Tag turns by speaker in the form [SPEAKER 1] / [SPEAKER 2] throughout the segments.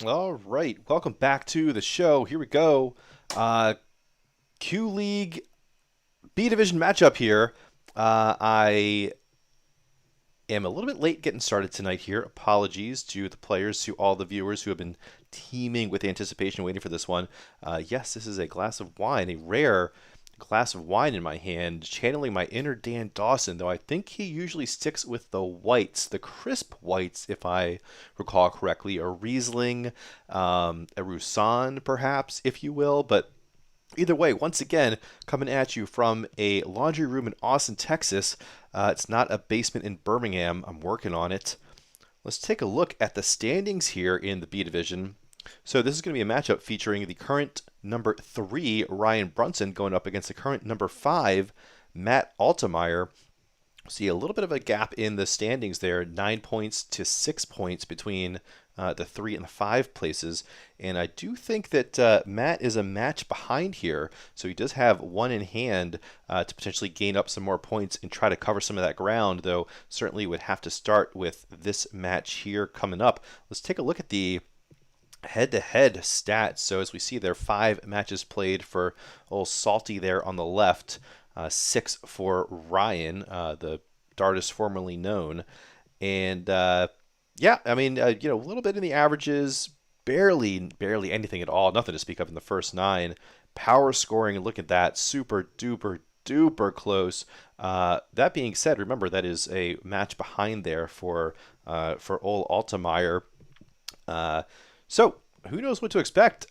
[SPEAKER 1] All right, welcome back to the show. Here we go. Q League B Division matchup here. I am a little bit late getting started tonight here. Apologies to the players, to all the viewers who have been teeming with anticipation waiting for this one. Yes, this is a glass of wine, a rare glass of wine in my hand, channeling my inner Dan Dawson, though I think he usually sticks with the whites, the crisp whites, if I recall correctly, a Riesling, a Roussanne, perhaps, if you will, but either way, once again, coming at you from a laundry room in Austin, Texas. It's not a basement in Birmingham. I'm working on it. Let's take a look at the standings here in the B Division. So this is going to be a matchup featuring the current number 3, Ryan Brunson, going up against the current number 5, Matt Altemeier. See a little bit of a gap in the standings there, 9 points to 6 points between the 3 and the 5 places. And I do think that Matt is a match behind here, so he does have one in hand to potentially gain up some more points and try to cover some of that ground, though certainly would have to start with this match here coming up. Let's take a look at the head-to-head stats. So as we see there, 5 matches played for old Salty there on the left. 6 for Ryan, the Dartist formerly known. And yeah, I mean, a little bit in the averages, barely anything at all, nothing to speak of in the first 9. Power scoring, look at that, super duper close. That being said, remember that is a match behind there for old Altemeier. So who knows what to expect?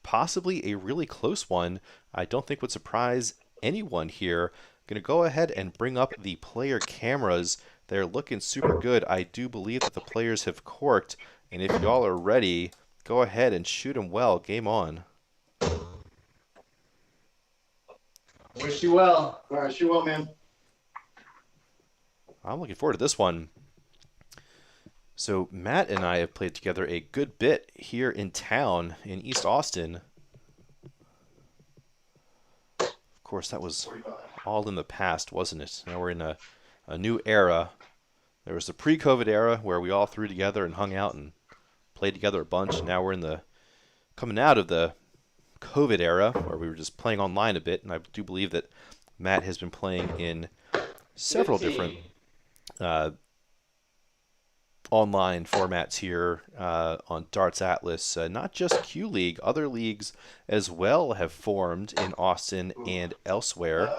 [SPEAKER 1] Possibly a really close one. I don't think would surprise anyone here. Going to go ahead and bring up the player cameras. They're looking super good. I do believe that the players have corked. And if y'all are ready, go ahead and shoot them well. Game on.
[SPEAKER 2] Wish you well.
[SPEAKER 3] All right, shoot well, man.
[SPEAKER 1] I'm looking forward to this one. So Matt and I have played together a good bit here in town in East Austin. Of course, that was all in the past, wasn't it? Now we're in a new era. There was the pre-COVID era where we all threw together and hung out and played together a bunch. Now we're in the coming out of the COVID era where we were just playing online a bit, and I do believe that Matt has been playing in several different online formats here on Darts Atlas. Not just Q League, other leagues as well have formed in Austin and elsewhere,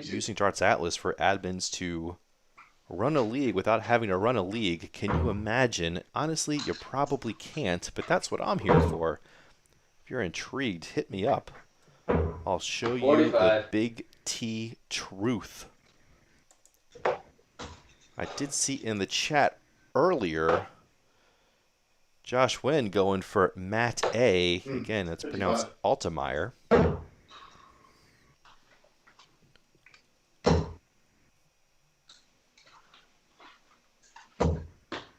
[SPEAKER 1] using Darts Atlas for admins to run a league without having to run a league. Can you imagine? Honestly, you probably can't, but that's what I'm here for. If you're intrigued, hit me up. I'll show you
[SPEAKER 2] 45.
[SPEAKER 1] the big T truth. I did see in the chat earlier Josh Wynn going for Matt A. Again, that's pronounced Altemeier.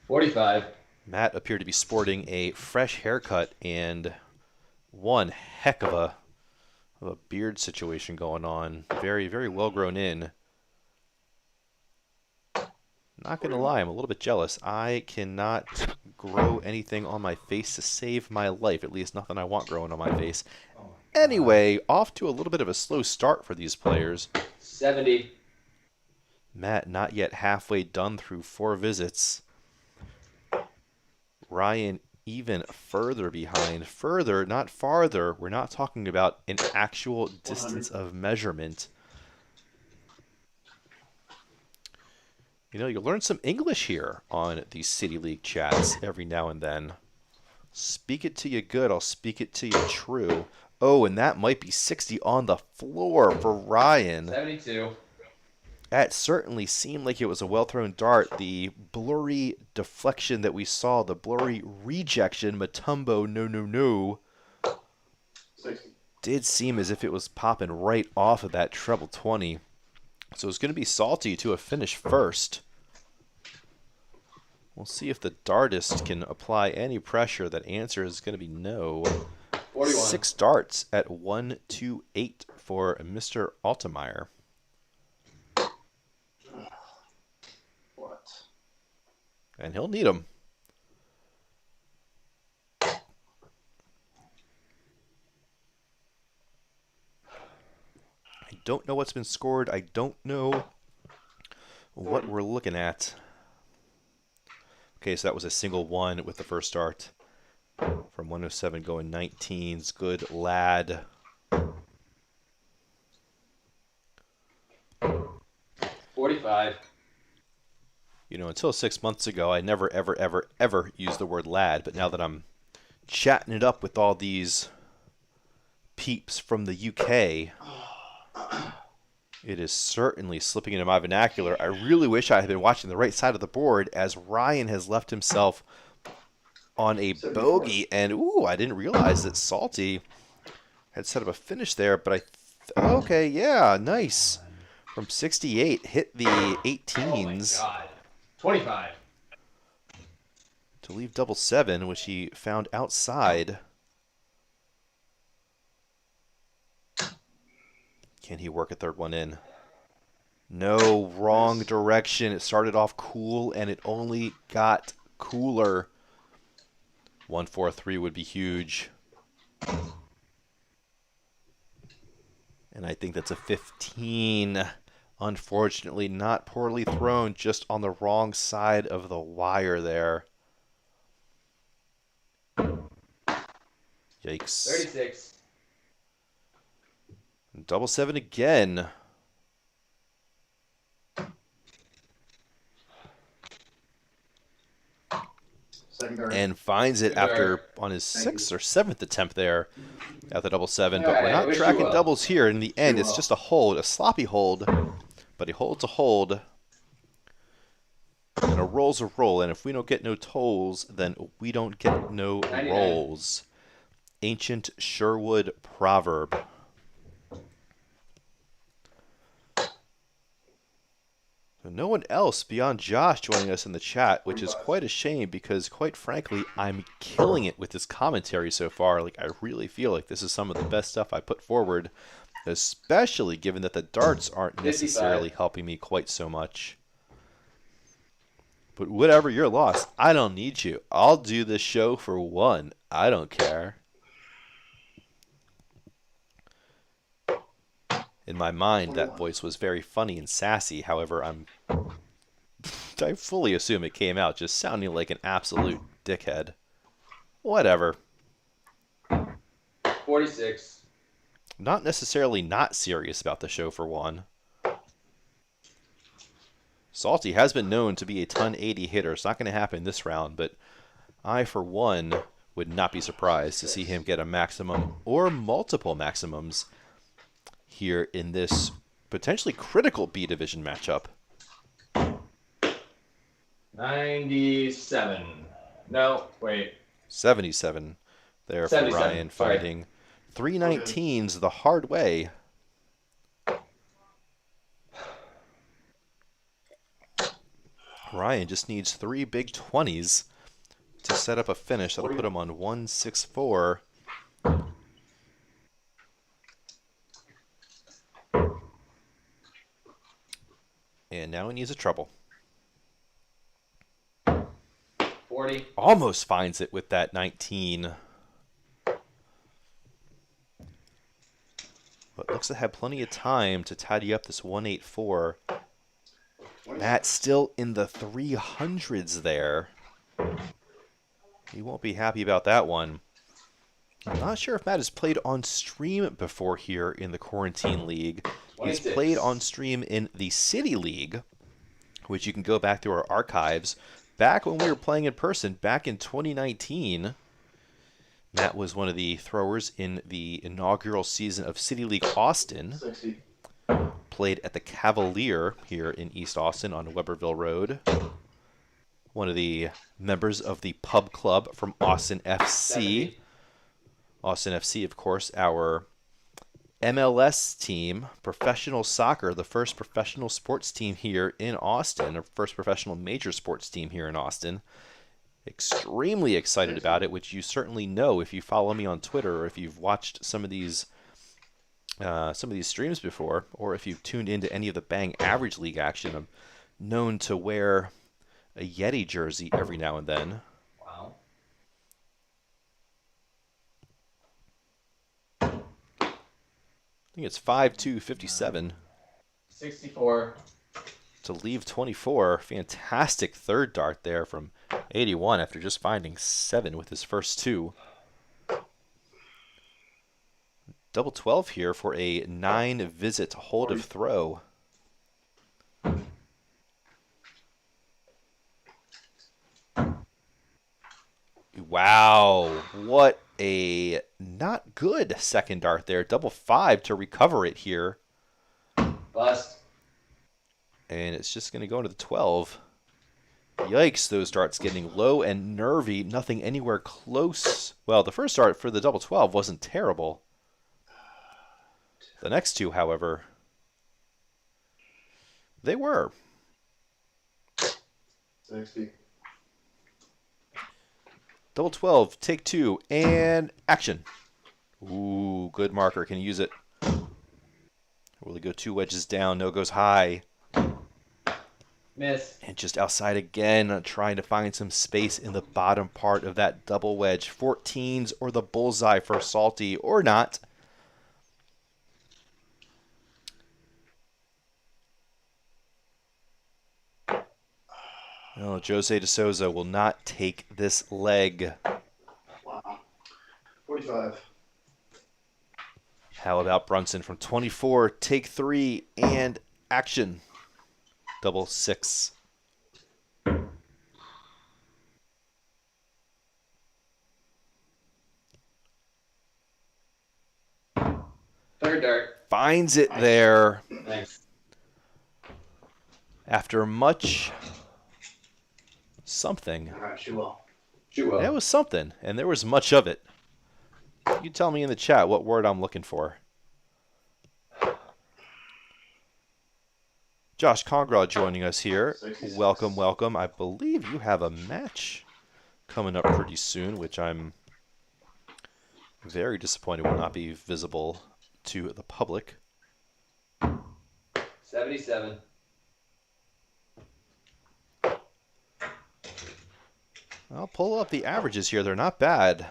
[SPEAKER 2] 45.
[SPEAKER 1] Matt appeared to be sporting a fresh haircut and one heck of a beard situation going on. Very well grown in. Not going to lie, I'm a little bit jealous. I cannot grow anything on my face to save my life, at least nothing I want growing on my face. Anyway, off to a little bit of a slow start for these players.
[SPEAKER 2] 70.
[SPEAKER 1] Matt not yet halfway done through 4 visits. Ryan even further behind. Further, not farther. We're not talking about an actual distance of measurement. You know, you learn some English here on these City League chats every now and then. Speak it to you good, I'll speak it to you true. Oh, and that might be 60 on the floor for Ryan.
[SPEAKER 2] 72.
[SPEAKER 1] That certainly seemed like it was a well-thrown dart. The blurry deflection that we saw, the blurry rejection, Matumbo, no,
[SPEAKER 3] 60.
[SPEAKER 1] did seem as if it was popping right off of that treble 20. So it's going to be Salty to a finish first. We'll see if the dartist can apply any pressure. That answer is going to be no.
[SPEAKER 2] 41.
[SPEAKER 1] 6 darts at 128 for Mr. Altemeier.
[SPEAKER 3] What?
[SPEAKER 1] And he'll need them. don't know what's been scored. I don't know what we're looking at. Okay, so that was a single one with the first start. From 107 going 19s. Good lad.
[SPEAKER 2] 45.
[SPEAKER 1] You know, until 6 months ago, I never, ever, ever, ever used the word lad. But now that I'm chatting it up with all these peeps from the UK, it is certainly slipping into my vernacular. I really wish I had been watching the right side of the board, as Ryan has left himself on a bogey. And, ooh, I didn't realize that Salty had set up a finish there. But okay, yeah, nice. From 68, hit the 18s.
[SPEAKER 2] Oh my God. 25.
[SPEAKER 1] To leave double 7, which he found outside. Can he work a third one in? No, wrong direction. It started off cool, and it only got cooler. 1-4-3 would be huge. And I think that's a 15. Unfortunately, not poorly thrown, just on the wrong side of the wire there. Yikes.
[SPEAKER 2] 36.
[SPEAKER 1] Double 7 again. And finds it after on his 6th or 7th attempt there at the double 7. But we're not tracking doubles here. In the end, it's just a hold, a sloppy hold. But he holds a hold. And a roll's a roll. And if we don't get no tolls, then we don't get no rolls. Ancient Sherwood proverb. So no one else beyond Josh joining us in the chat, which is quite a shame because, quite frankly, I'm killing it with this commentary so far. Like, I really feel like this is some of the best stuff I put forward, especially given that the darts aren't necessarily helping me quite so much. But whatever your loss, I don't need you. I'll do this show for one. I don't care. In my mind, that voice was very funny and sassy. However, I fully assume it came out just sounding like an absolute dickhead. Whatever.
[SPEAKER 2] 46.
[SPEAKER 1] Not necessarily not serious about the show for one. Salty has been known to be a ton 80 hitter. It's not going to happen this round, but I, for one, would not be surprised to see him get a maximum or multiple maximums here in this potentially critical B division matchup.
[SPEAKER 2] 97. No, wait.
[SPEAKER 1] 77 there for
[SPEAKER 2] 77,
[SPEAKER 1] Ryan, finding 319s the hard way. Ryan just needs 3 big 20s to set up a finish. That'll put him on 164. And now he needs a treble.
[SPEAKER 2] 40.
[SPEAKER 1] Almost finds it with that 19. But looks to have plenty of time to tidy up this 184. Matt still in the 300s there. He won't be happy about that one. I'm not sure if Matt has played on stream before here in the Quarantine League. He's
[SPEAKER 2] 26.
[SPEAKER 1] played on stream in the City League, which you can go back through our archives. Back when we were playing in person, back in 2019, Matt was one of the throwers in the inaugural season of City League Austin.
[SPEAKER 3] 60.
[SPEAKER 1] Played at the Cavalier here in East Austin on Weberville Road. One of the members of the pub club from Austin FC.
[SPEAKER 2] 70.
[SPEAKER 1] Austin FC, of course, our MLS team, professional soccer, the first professional sports team here in Austin, or first professional major sports team here in Austin. Extremely excited about it, which you certainly know if you follow me on Twitter or if you've watched some of these streams before, or if you've tuned into any of the Bang Average League action. I'm known to wear a Yeti jersey every now and then.
[SPEAKER 2] Wow.
[SPEAKER 1] think it's 5-2-57
[SPEAKER 2] 64.
[SPEAKER 1] to leave 24. Fantastic third dart there from 81 after just finding 7 with his first 2. Double 12 here for a 9-visit hold of throw. Wow, what a not good second dart there. Double 5 to recover it here.
[SPEAKER 2] Bust.
[SPEAKER 1] And it's just going to go into the 12. Yikes, those darts getting low and nervy. Nothing anywhere close. Well, the first dart for the double 12 wasn't terrible. The next 2, however, they were.
[SPEAKER 3] 60.
[SPEAKER 1] Double 12, take 2, and action. Ooh, good marker. Can use it. Will he go 2 wedges down? No, goes high.
[SPEAKER 2] Miss.
[SPEAKER 1] And just outside again, trying to find some space in the bottom part of that double wedge. 14s or the bullseye for Salty, or not. Oh, Jose de Souza will not take this leg.
[SPEAKER 3] Wow. 45.
[SPEAKER 1] How about Brunson from 24, take 3, and action. Double 6.
[SPEAKER 2] Third dart.
[SPEAKER 1] Finds it there
[SPEAKER 2] Thanks.
[SPEAKER 1] after much something.
[SPEAKER 3] All right, shoot well.
[SPEAKER 2] Shoot well.
[SPEAKER 1] That was something, and there was much of it. You tell me in the chat what word I'm looking for. Josh Congraw joining us here.
[SPEAKER 3] 66.
[SPEAKER 1] Welcome, welcome. I believe you have a match coming up pretty soon, which I'm very disappointed will not be visible to the public.
[SPEAKER 2] 77.
[SPEAKER 1] I'll pull up the averages here. They're not bad,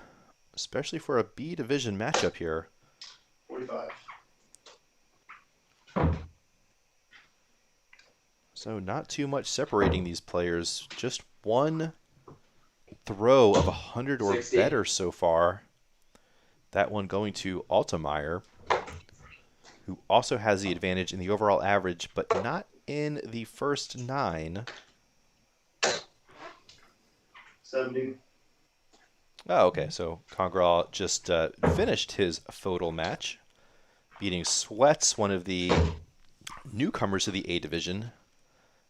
[SPEAKER 1] especially for a B division matchup here.
[SPEAKER 3] 45.
[SPEAKER 1] So not too much separating these players. Just one throw of 100 or
[SPEAKER 2] 60.
[SPEAKER 1] better so far. That one going to Altemeier, who also has the advantage in the overall average, but not in the first 9.
[SPEAKER 3] 70.
[SPEAKER 1] Oh, okay. So Congraw just finished his photo match, beating Sweats, one of the newcomers to the A division,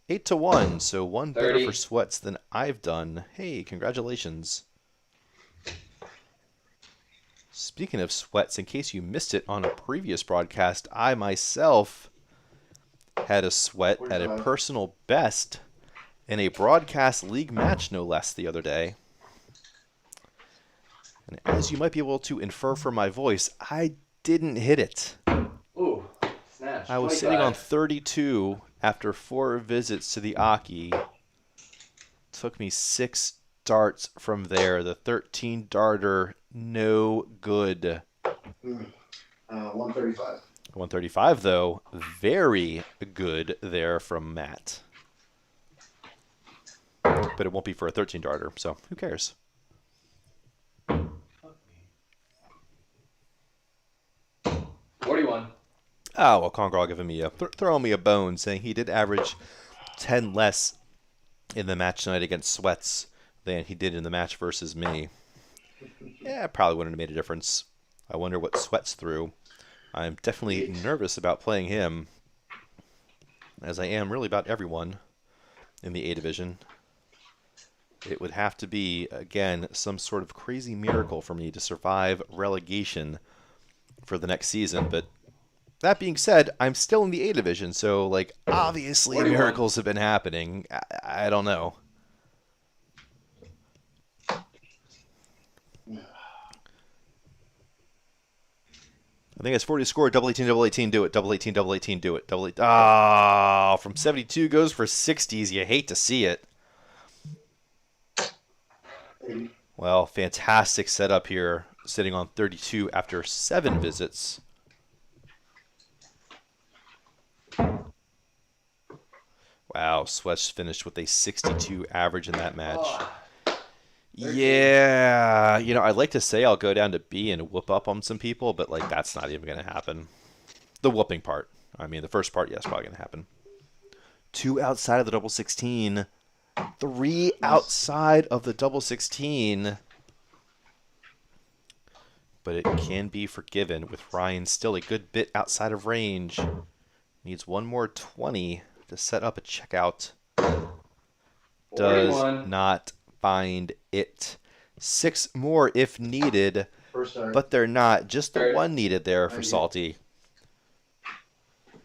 [SPEAKER 1] 8-1. So one better
[SPEAKER 2] 30.
[SPEAKER 1] for Sweats than I've done. Hey, congratulations. Speaking of Sweats, in case you missed it on a previous broadcast, I myself had a sweat at a
[SPEAKER 3] 45.
[SPEAKER 1] personal best in a broadcast league match, no less, the other day. And as you might be able to infer from my voice, I didn't hit it.
[SPEAKER 2] Ooh. Snatch.
[SPEAKER 1] I was
[SPEAKER 2] 25.
[SPEAKER 1] sitting on 32 after 4 visits to the Aki. Took me 6 darts from there. The 13 darter, no good.
[SPEAKER 3] 135.
[SPEAKER 1] 135, though, very good there from Matt. But it won't be for a 13 darter, so who cares?
[SPEAKER 2] 41.
[SPEAKER 1] Oh, well, Congraw giving me throwing me a bone, saying he did average 10 less in the match tonight against Sweats than he did in the match versus me. Yeah, probably wouldn't have made a difference. I wonder what Sweats threw. I'm definitely nervous about playing him, as I am really about everyone in the A division. It would have to be, again, some sort of crazy miracle for me to survive relegation for the next season. But that being said, I'm still in the A division, so, like, obviously
[SPEAKER 2] 41.
[SPEAKER 1] miracles have been happening. I don't know. I think it's 40 to score. Double 18, double 18, do it. Double 18, double 18, do it. Double 18. Ah, from 72 goes for 60s. You hate to see it.
[SPEAKER 3] 80.
[SPEAKER 1] Well, fantastic setup here, sitting on 32 after 7 visits. Wow, Swesh finished with a 62 average in that match.
[SPEAKER 2] Oh, 13.
[SPEAKER 1] Yeah, I'd like to say I'll go down to B and whoop up on some people, but like that's not even going to happen. The whooping part. I mean, the first part, yes, probably going to happen. 2 outside of the double 16. 3 outside of the double 16. But it can be forgiven with Ryan still a good bit outside of range. Needs one more 20 to set up a checkout. Does
[SPEAKER 2] 41.
[SPEAKER 1] not find it. 6 more if needed,
[SPEAKER 3] First start.
[SPEAKER 1] but they're not. Just the
[SPEAKER 2] Third.
[SPEAKER 1] one needed there for
[SPEAKER 3] Thank you.
[SPEAKER 1] Salty.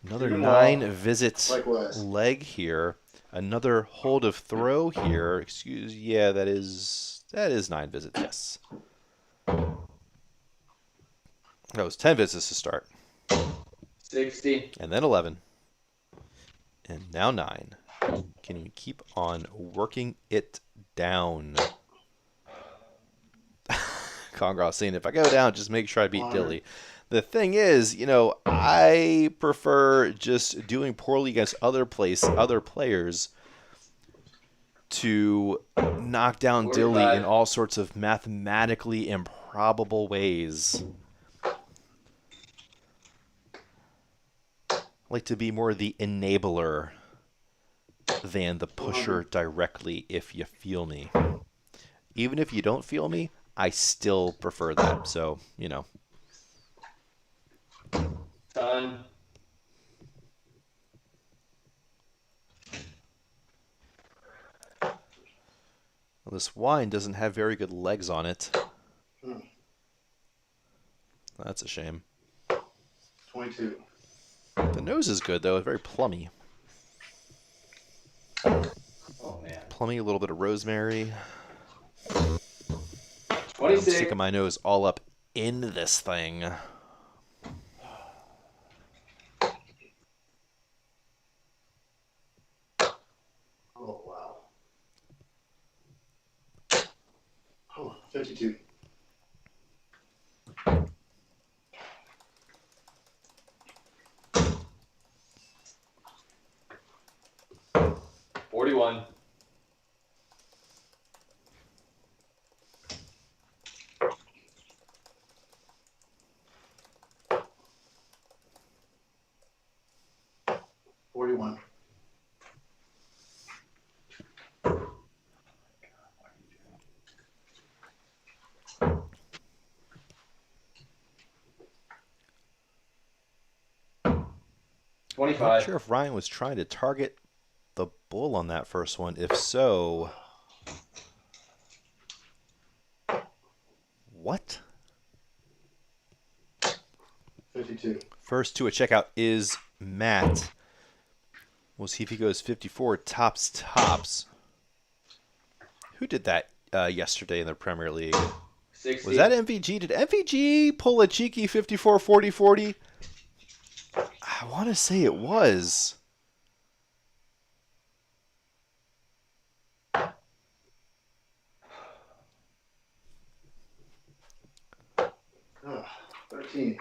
[SPEAKER 1] Another
[SPEAKER 3] Even
[SPEAKER 1] 9
[SPEAKER 3] well.
[SPEAKER 1] visit
[SPEAKER 3] Likewise.
[SPEAKER 1] leg here. Another hold of throw here. Yeah, that is 9 visits, yes. That was 10 visits to start.
[SPEAKER 2] 60.
[SPEAKER 1] And then 11. And now 9. Can you keep on working it down? Congress saying, if I go down, just make sure I beat Dilly. The thing is, I prefer just doing poorly against other players to knock down Dilly
[SPEAKER 2] 45.
[SPEAKER 1] in all sorts of mathematically improbable ways. I like to be more the enabler than the pusher directly, if you feel me. Even if you don't feel me, I still prefer that. So,
[SPEAKER 2] Done.
[SPEAKER 1] Well, this wine doesn't have very good legs on it. That's a shame.
[SPEAKER 3] 22.
[SPEAKER 1] The nose is good, though. It's very plummy.
[SPEAKER 2] Oh, man.
[SPEAKER 1] Plummy, a little bit of rosemary. I'm
[SPEAKER 2] 26.
[SPEAKER 1] sticking my nose all up in this thing.
[SPEAKER 3] Oh, wow. Oh, 52.
[SPEAKER 2] Forty-one.
[SPEAKER 3] $41.
[SPEAKER 1] I'm not
[SPEAKER 2] 25.
[SPEAKER 1] sure if Ryan was trying to target the bull on that first one. If so, what?
[SPEAKER 3] 52.
[SPEAKER 1] First to a checkout is Matt. We'll see if he goes 54 tops. Who did that yesterday in the Premier League?
[SPEAKER 2] 60.
[SPEAKER 1] Was that MVG? Did MVG pull a cheeky 54 40 40? I want to say it was.
[SPEAKER 3] Oh, 13.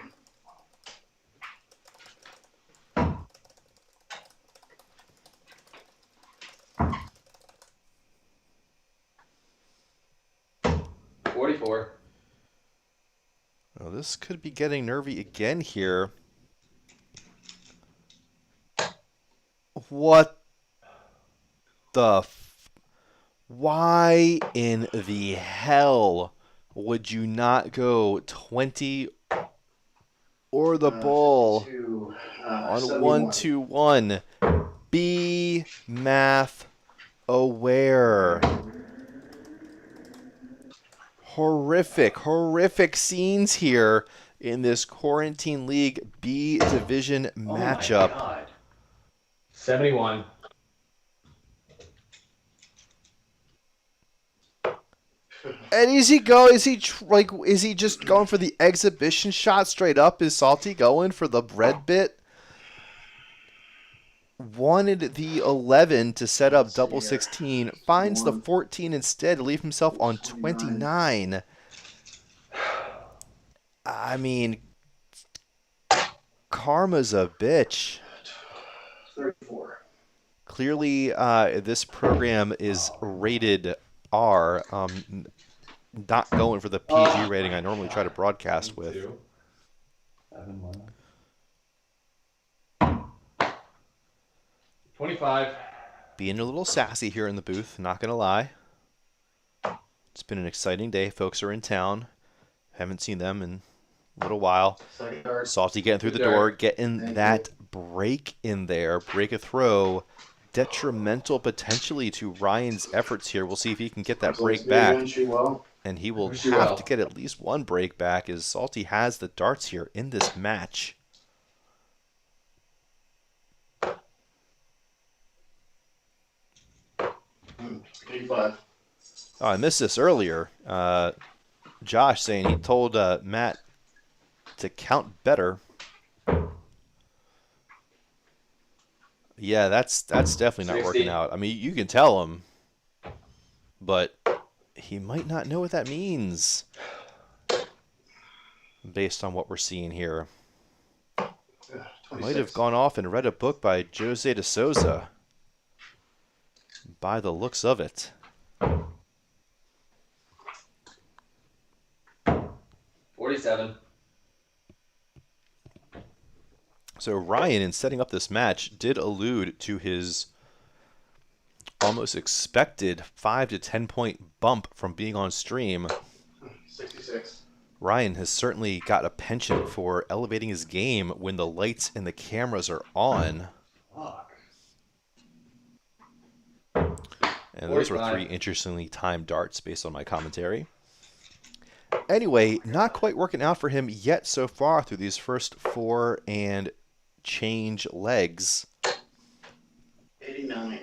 [SPEAKER 2] $44.
[SPEAKER 1] Oh, this could be getting nervy again here. What the why in the hell would you not go 20 or the bull
[SPEAKER 3] 52,
[SPEAKER 1] on
[SPEAKER 3] 71.
[SPEAKER 1] 1-2-1? Be math aware. Horrific scenes here in this Quarantine League B division matchup.
[SPEAKER 2] Oh, my God. 71.
[SPEAKER 1] And is he just going for the exhibition shot straight up? Is Salty going for the red bit? Wanted the 11 to set up double 16, finds the 14 instead to leave himself on 29. I mean, karma's a bitch.
[SPEAKER 3] 34.
[SPEAKER 1] Clearly, this program is rated R. Not going for the PG rating I normally try to broadcast with.
[SPEAKER 2] 7-1. 25.
[SPEAKER 1] Being a little sassy here in the booth, not going to lie. It's been an exciting day. Folks are in town. Haven't seen them in a little while.
[SPEAKER 3] Second dart.
[SPEAKER 1] Salty getting through the
[SPEAKER 2] Good
[SPEAKER 1] door,
[SPEAKER 2] dart.
[SPEAKER 1] getting
[SPEAKER 3] Thank
[SPEAKER 1] that break in there, break a throw. Detrimental potentially to Ryan's efforts here. We'll see if he can get that break back.
[SPEAKER 3] Shoot well.
[SPEAKER 1] And he will
[SPEAKER 2] Wish you
[SPEAKER 1] have
[SPEAKER 2] well.
[SPEAKER 1] to get at least one break back as Salty has the darts here in this match.
[SPEAKER 3] Mm, 85.
[SPEAKER 1] Oh, I missed this earlier. Josh saying he told Matt to count better. Yeah, that's definitely not
[SPEAKER 2] 60.
[SPEAKER 1] working out. I mean, you can tell him, but he might not know what that means based on what we're seeing here.
[SPEAKER 3] Ugh,
[SPEAKER 1] Might have
[SPEAKER 3] 26.
[SPEAKER 1] gone off and read a book by Jose de Souza by the looks of it.
[SPEAKER 2] 47.
[SPEAKER 1] So Ryan, in setting up this match, did allude to his almost expected 5 to 10 point bump from being on stream.
[SPEAKER 3] 66.
[SPEAKER 1] Ryan has certainly got a penchant for elevating his game when the lights and the cameras are on.
[SPEAKER 2] Fuck.
[SPEAKER 1] And those were
[SPEAKER 2] 45.
[SPEAKER 1] 3 interestingly timed darts based on my commentary. Anyway, not quite working out for him yet so far through these first 4 and change legs.
[SPEAKER 3] 89.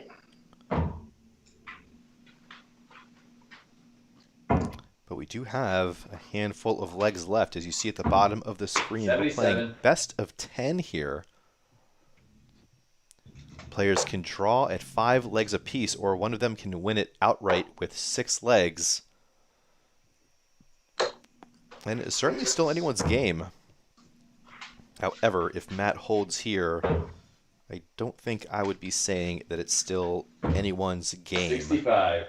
[SPEAKER 1] But we do have a handful of legs left, as you see at the bottom of the screen. We're playing
[SPEAKER 2] 77.
[SPEAKER 1] best of 10 here. Players can draw at 5 legs apiece, or one of them can win it outright with 6 legs. And it's certainly still anyone's game. However, if Matt holds here, I don't think I would be saying that it's still anyone's game.
[SPEAKER 2] 65.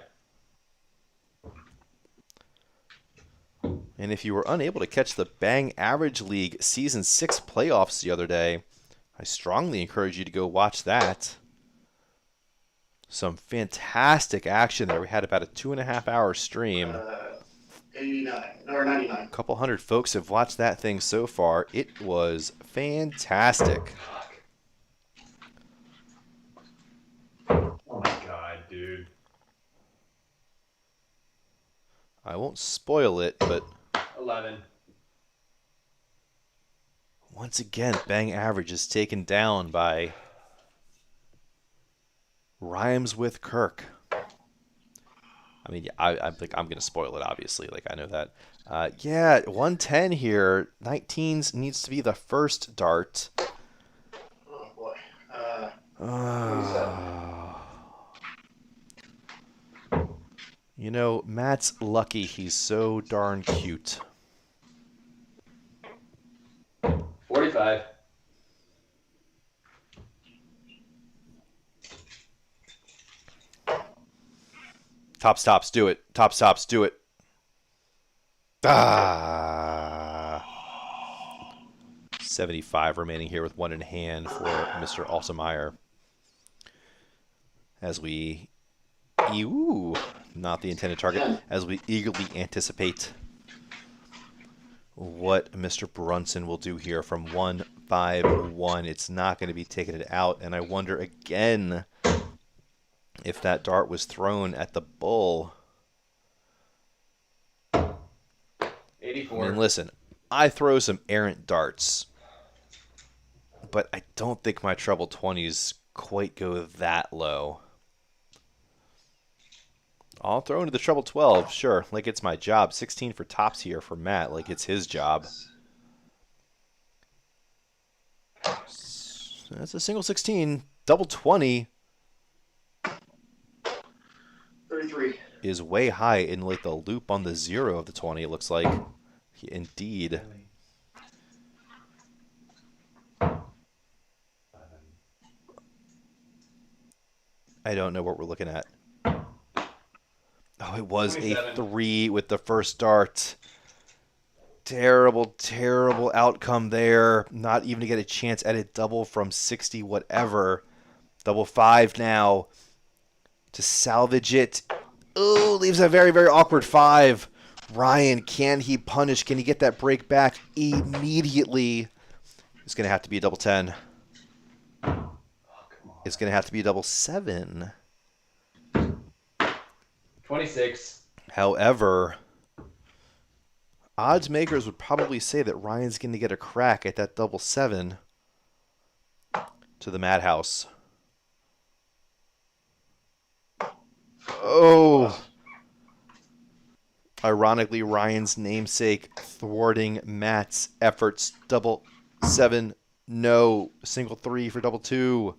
[SPEAKER 1] And if you were unable to catch the Bang Average League Season 6 playoffs the other day, I strongly encourage you to go watch that. Some fantastic action there. We had about a 2.5-hour stream.
[SPEAKER 3] 89. Or 99.
[SPEAKER 1] A couple hundred folks have watched that thing so far. It was fantastic.
[SPEAKER 2] Oh my god, dude.
[SPEAKER 1] I won't spoil it, but
[SPEAKER 2] 11.
[SPEAKER 1] once again, Bang Average is taken down by Rhymes with Kirk. I mean, I think I'm going to spoil it, obviously. Like, I know that. Yeah, 110 here. 19s needs to be the first dart.
[SPEAKER 3] Oh boy. 27.
[SPEAKER 1] You know, Matt's lucky he's so darn cute.
[SPEAKER 2] 45.
[SPEAKER 1] Top stops, do it. Top stops, do it. Ah. 75 remaining here with 1 in hand for Mr. Altemeier. As we... Ooh, not the intended target. As we eagerly anticipate what Mr. Brunson will do here from 1-5-1. It's not going to be taking it out. And I wonder again if that dart was thrown at the bull.
[SPEAKER 2] 84.
[SPEAKER 1] I mean, listen, I throw some errant darts, but I don't think my treble 20s quite go that low. I'll throw into the treble 12, sure, like it's my job. 16 for tops here for Matt, like it's his job. That's a single 16. Double 20
[SPEAKER 3] 33.
[SPEAKER 1] is way high in like the loop on the 0 of the 20, it looks like. Indeed. I don't know what we're looking at. Oh, it was
[SPEAKER 2] 27.
[SPEAKER 1] a 3 with the first dart. Terrible, terrible outcome there. Not even to get a chance at a double from 60 whatever. Double 5 now to salvage it. Ooh, leaves a very, very awkward 5. Ryan, can he punish? Can he get that break back immediately? It's going to have to be a double 10.
[SPEAKER 2] Oh, come on.
[SPEAKER 1] It's going to have to be a double 7.
[SPEAKER 2] 26.
[SPEAKER 1] However, odds makers would probably say that Ryan's going to get a crack at that double 7 to the Madhouse. Oh. Ironically, Ryan's namesake thwarting Matt's efforts. Double 7, no. Single 3 for double 2.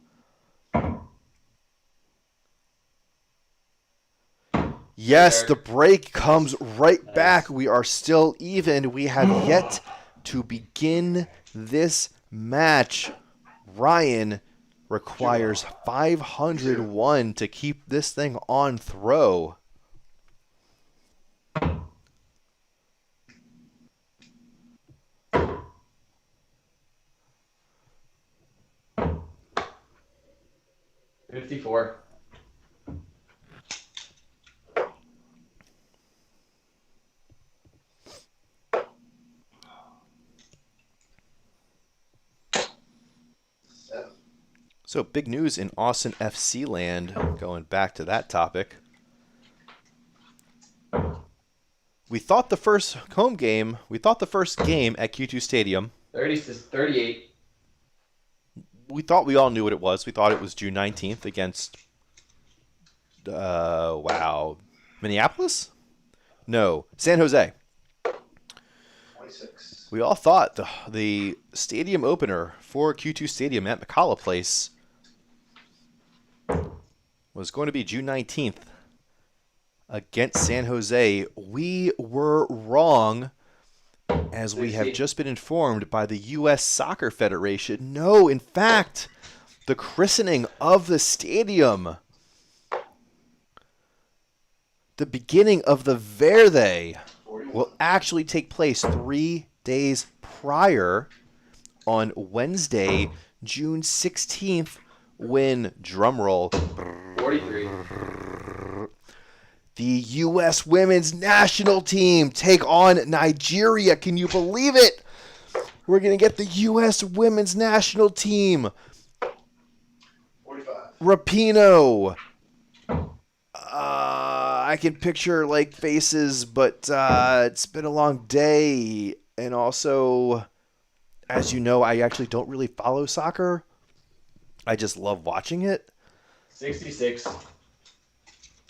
[SPEAKER 1] Yes, the break comes right back. We are still even. We have yet to begin this match. Ryan requires 501 to keep this thing on throw.
[SPEAKER 2] $54.
[SPEAKER 1] So big news in Austin FC land, going back to that topic. We thought the first home game, we thought the first game at Q2 Stadium,
[SPEAKER 2] 38.
[SPEAKER 1] we thought we all knew what it was. We thought it was June 19th against, Minneapolis? No, San Jose.
[SPEAKER 3] 26.
[SPEAKER 1] We all thought the stadium opener for Q2 Stadium at McCalla Place was going to be June 19th against San Jose. We were wrong, as we have just been informed by the U.S. Soccer Federation. No, in fact, the christening of the stadium, the beginning of the Verde, will actually take place 3 days prior on Wednesday, June 16th, when, drumroll,
[SPEAKER 2] 43.
[SPEAKER 1] the U.S. women's national team take on Nigeria. Can you believe it? We're going to get the U.S. women's national team.
[SPEAKER 3] 45.
[SPEAKER 1] Rapinoe. I can picture like faces, but it's been a long day. And also, as you know, I actually don't really follow soccer. I just love watching it.
[SPEAKER 2] 66.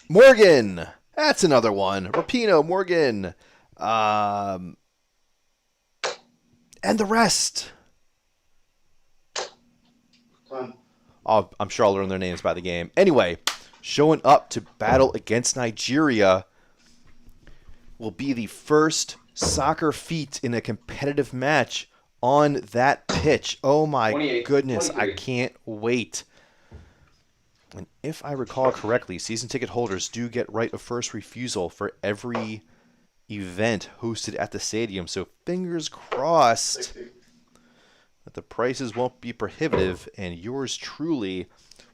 [SPEAKER 1] Morgan. That's another one. Rapinoe, Morgan. And the rest.
[SPEAKER 3] Ton.
[SPEAKER 1] I'm sure I'll learn their names by the game. Anyway, showing up to battle against Nigeria will be the first soccer feat in a competitive match on that pitch. Oh my
[SPEAKER 2] 28,
[SPEAKER 1] goodness,
[SPEAKER 2] 23.
[SPEAKER 1] I can't wait. And if I recall correctly, season ticket holders do get right of first refusal for every event hosted at the stadium. So fingers crossed
[SPEAKER 3] 60.
[SPEAKER 1] that the prices won't be prohibitive and yours truly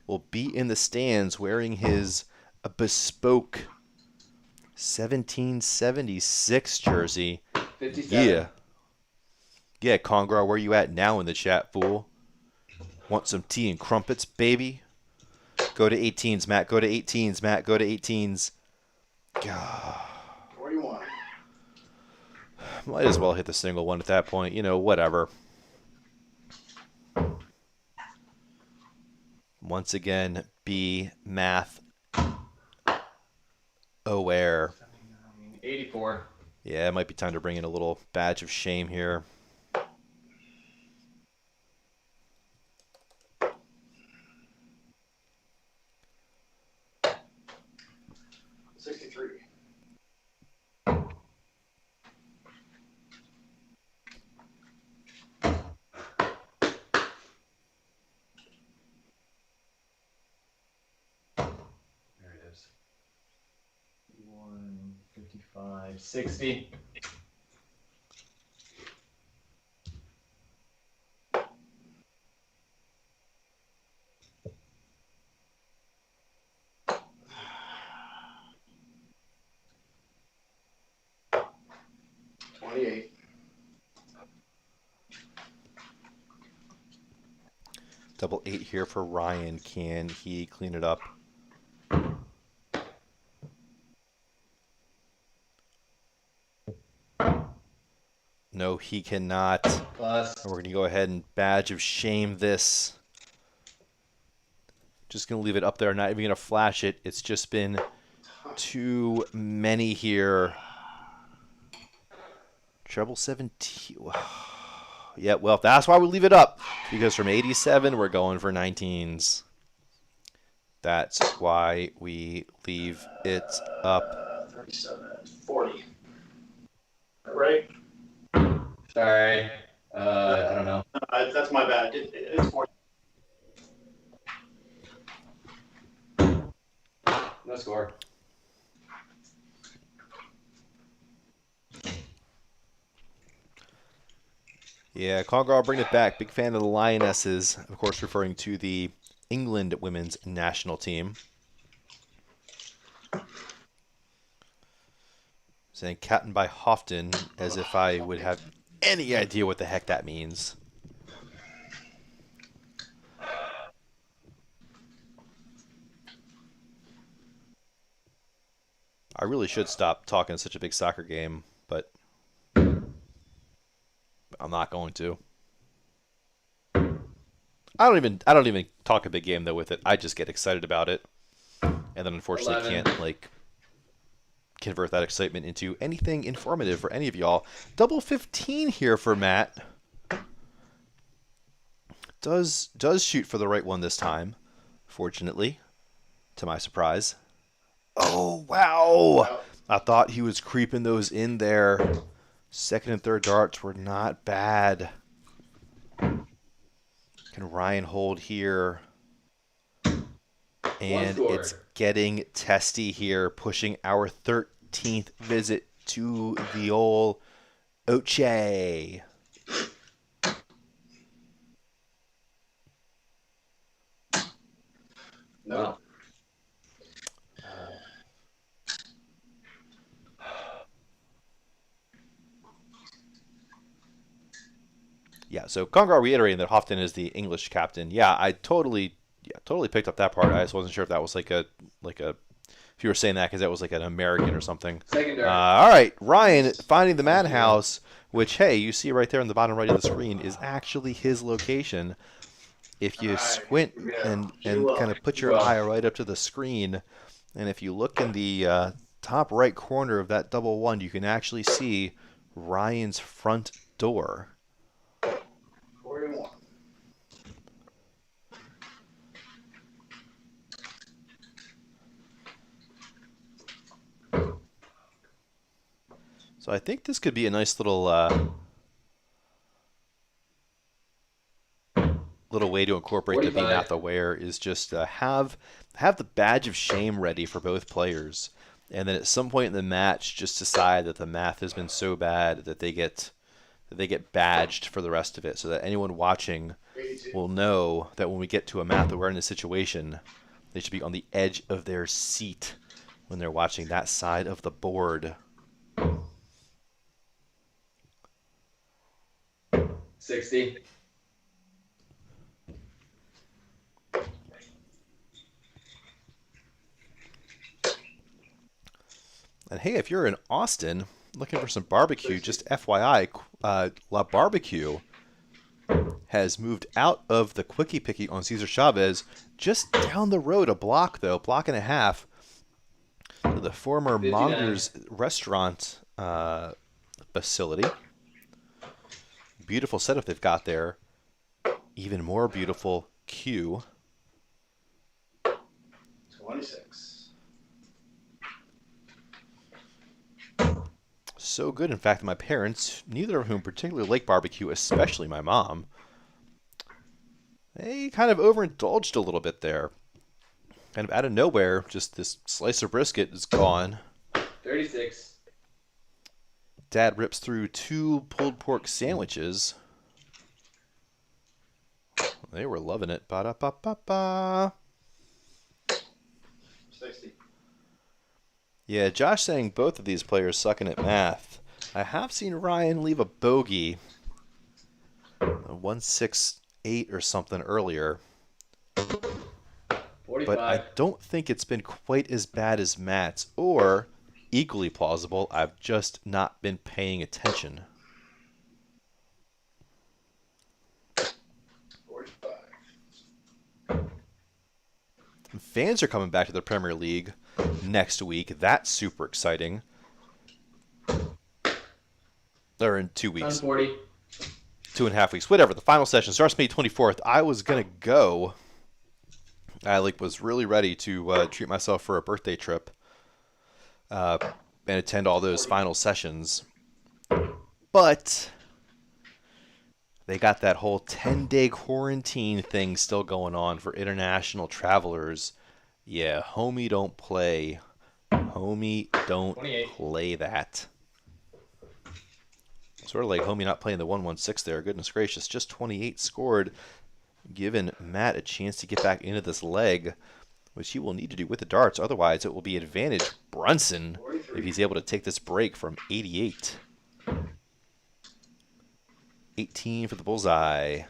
[SPEAKER 1] will be in the stands wearing his bespoke 1776 jersey.
[SPEAKER 2] 57.
[SPEAKER 1] Yeah, Congar, where you at now in the chat, fool? Want some tea and crumpets, baby? Go to 18s, Matt. Go to 18s, Matt. Go to 18s. God.
[SPEAKER 3] 41.
[SPEAKER 1] Might as well hit the single one at that point. You know, whatever. Once again, be math aware.
[SPEAKER 2] 84.
[SPEAKER 1] Yeah, it might be time to bring in a little badge of shame here.
[SPEAKER 2] 60.
[SPEAKER 3] $28.
[SPEAKER 1] Double 8 here for Ryan. Can he clean it up? No, he cannot.
[SPEAKER 2] Plus.
[SPEAKER 1] And we're going to go ahead and badge of shame this. Just going to leave it up there. Not even going to flash it. It's just been too many here. Treble 17. Yeah, well, that's why we leave it up. Because from 87, we're going for 19s. That's why we leave it up.
[SPEAKER 3] 37, 40. Right?
[SPEAKER 2] Sorry. I don't know.
[SPEAKER 3] That's my bad. It's 40.
[SPEAKER 2] No score.
[SPEAKER 1] Yeah, Congar will bring it back. Big fan of the Lionesses. Of course, referring to the England women's national team. Saying captain by Houghton, as if I would have any idea what the heck that means. I really should stop talking such a big soccer game, but I'm not going to. I don't even talk a big game though with it. I just get excited about it, and then unfortunately
[SPEAKER 2] 11.
[SPEAKER 1] can't like convert that excitement into anything informative for any of y'all. Double 15 here for Matt. Does shoot for the right one this time, fortunately, to my surprise. Oh wow! I thought he was creeping those in there. Second and third darts were not bad. Can Ryan hold here? And it's getting testy here, pushing our 13th visit to the old Oche.
[SPEAKER 3] No.
[SPEAKER 1] Yeah, so Congar reiterating that Houghton is the English captain. Yeah, I totally picked up that part. I just wasn't sure if that was like a if you were saying that because that was like an American or something.
[SPEAKER 2] Secondary.
[SPEAKER 1] All right, Ryan finding the madhouse, which hey, you see right there in the bottom right of the screen is actually his location. If you squint and kind of put your eye right up to the screen, and if you look in the top right corner of that double one, you can actually see Ryan's front door.
[SPEAKER 3] 41.
[SPEAKER 1] So I think this could be a nice little way to incorporate the
[SPEAKER 2] 45.
[SPEAKER 1] Benath aware is just have the badge of shame ready for both players, and then at some point in the match, just decide that the math has been so bad that they get badged for the rest of it, so that anyone watching
[SPEAKER 3] 82.
[SPEAKER 1] will know that when we get to a math awareness situation, they should be on the edge of their seat when they're watching that side of the board.
[SPEAKER 2] 60.
[SPEAKER 1] And hey, if you're in Austin looking for some barbecue, just FYI, La Barbecue has moved out of the Quickie Picky on Cesar Chavez, just down the road a block and a half, to the former
[SPEAKER 2] 59.
[SPEAKER 1] Monger's restaurant facility. Beautiful setup they've got there. Even more beautiful queue.
[SPEAKER 3] 26.
[SPEAKER 1] So good, in fact, that my parents, neither of whom particularly like barbecue, especially my mom, they kind of overindulged a little bit there. Kind of out of nowhere, just this slice of brisket is gone.
[SPEAKER 2] 36.
[SPEAKER 1] Dad rips through 2 pulled pork sandwiches. They were loving it. Ba-da-ba-ba-ba.
[SPEAKER 3] 60.
[SPEAKER 1] Yeah, Josh saying both of these players sucking at math. I have seen Ryan leave a bogey, a 168 or something earlier,
[SPEAKER 2] 45.
[SPEAKER 1] but I don't think it's been quite as bad as Matt's, or equally plausible, I've just not been paying attention.
[SPEAKER 3] 45.
[SPEAKER 1] Fans are coming back to the Premier League next week. That's super exciting. Or in 2 weeks.
[SPEAKER 2] 40.
[SPEAKER 1] 2.5 weeks. Whatever. The final session starts May 24th. I was going to go. I was really ready to treat myself for a birthday trip and attend all those final sessions. But they got that whole 10-day quarantine thing still going on for international travelers. Yeah, homie don't play. Homie don't
[SPEAKER 2] 28.
[SPEAKER 1] play that. Sort of like homie not playing the 116 there. Goodness gracious, just 28 scored, giving Matt a chance to get back into this leg, which he will need to do with the darts. Otherwise, it will be advantage Brunson if he's able to take this break from 88. 18 for the bullseye.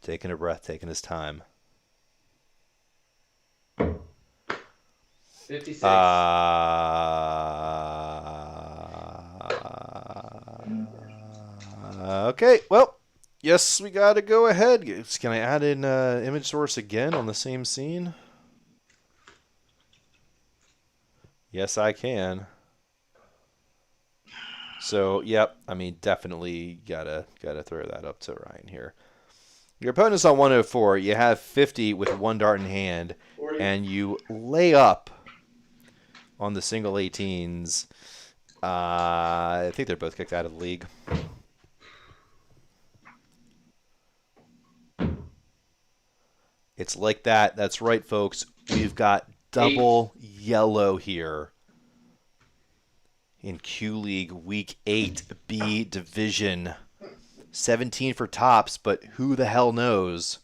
[SPEAKER 1] Taking a breath, taking his time.
[SPEAKER 2] 56.
[SPEAKER 1] Okay, well, yes, we got to go ahead. Can I add in image source again on the same scene? Yes, I can. So, yep, I mean, definitely gotta throw that up to Ryan here. Your opponent's on 104. You have 50 with 1 dart in hand,
[SPEAKER 3] 40.
[SPEAKER 1] and you lay up on the single 18s. I think they're both kicked out of the league. It's like that. That's right, folks. We've got double yellow here in Q League Week 8 B Division. 17 for tops, but who the hell knows?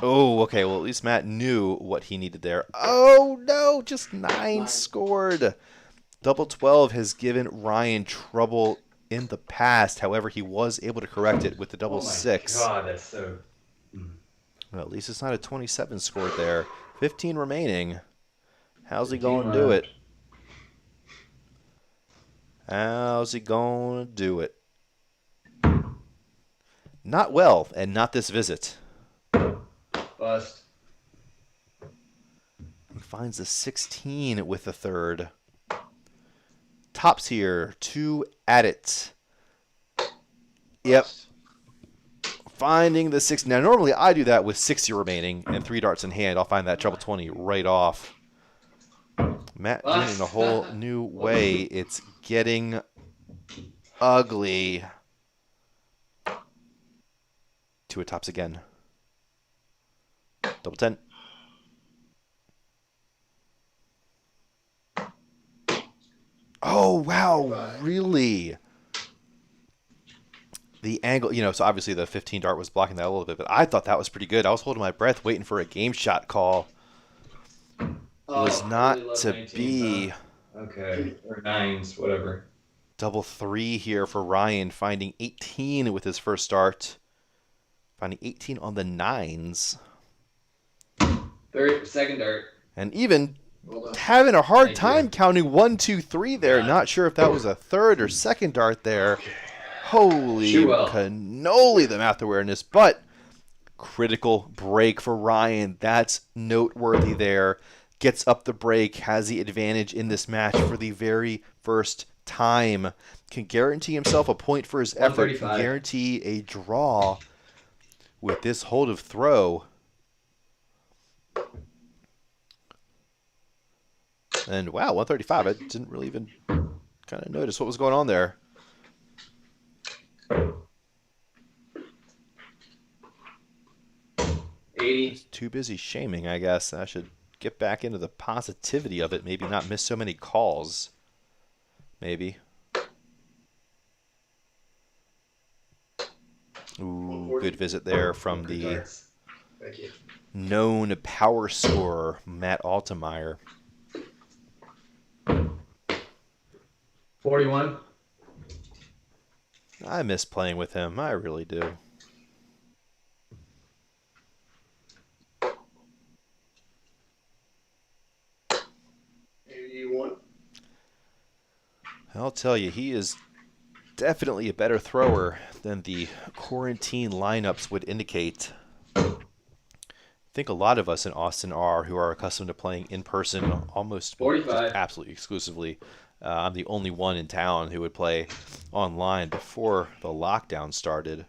[SPEAKER 1] Oh, okay. Well, at least Matt knew what he needed there. Oh, no. Just 9 scored. Double 12 has given Ryan trouble in the past. However, he was able to correct it with the double 6.
[SPEAKER 2] God, that's so.
[SPEAKER 1] Well, at least it's not a 27 scored there. 15 remaining. How's he going to do it? How's he going to do it? Not well, and not this visit.
[SPEAKER 2] Bust.
[SPEAKER 1] He finds a 16 with the third. Tops here. 2 at it. Yep. Finding the 6. Now, normally I do that with 60 remaining and 3 darts in hand. I'll find that treble 20 right off. Matt doing it in a whole new way. It's getting ugly. 2 at tops again. Double 10. Oh, wow. Really? The angle, so obviously the 15 dart was blocking that a little bit, but I thought that was pretty good. I was holding my breath waiting for a game shot call. Was not
[SPEAKER 2] really
[SPEAKER 1] to
[SPEAKER 2] 19s,
[SPEAKER 1] be.
[SPEAKER 2] huh? Okay, or 9s, whatever.
[SPEAKER 1] Double 3 here for Ryan, finding 18 with his first start. Finding 18 on the 9s.
[SPEAKER 2] Second dart.
[SPEAKER 1] And even
[SPEAKER 3] Well done.
[SPEAKER 1] having a hard
[SPEAKER 2] Thank
[SPEAKER 1] time
[SPEAKER 2] you.
[SPEAKER 1] counting 1, 2, 3 there.
[SPEAKER 2] Yeah.
[SPEAKER 1] Not sure if that was a third or second dart there. Holy
[SPEAKER 2] Shoot well.
[SPEAKER 1] cannoli, the math awareness. But critical break for Ryan. That's noteworthy there. Gets up the break, has the advantage in this match for the very first time. Can guarantee himself a point for his effort. Can
[SPEAKER 2] 135.
[SPEAKER 1] guarantee a draw with this hold of throw. And wow, 135. I didn't really even kind of notice what was going on there.
[SPEAKER 2] $80.
[SPEAKER 1] Too busy shaming, I guess. I should get back into the positivity of it. Maybe not miss so many calls. Maybe. Ooh, good visit there from the
[SPEAKER 2] Darts.
[SPEAKER 3] Thank you.
[SPEAKER 1] known power scorer, Matt Altemeier.
[SPEAKER 2] 41.
[SPEAKER 1] I miss playing with him. I really do. I'll tell you, he is definitely a better thrower than the quarantine lineups would indicate. I think a lot of us in Austin are, who are accustomed to playing in person almost
[SPEAKER 2] 45.
[SPEAKER 1] just absolutely exclusively. I'm the only one in town who would play online before the lockdown started.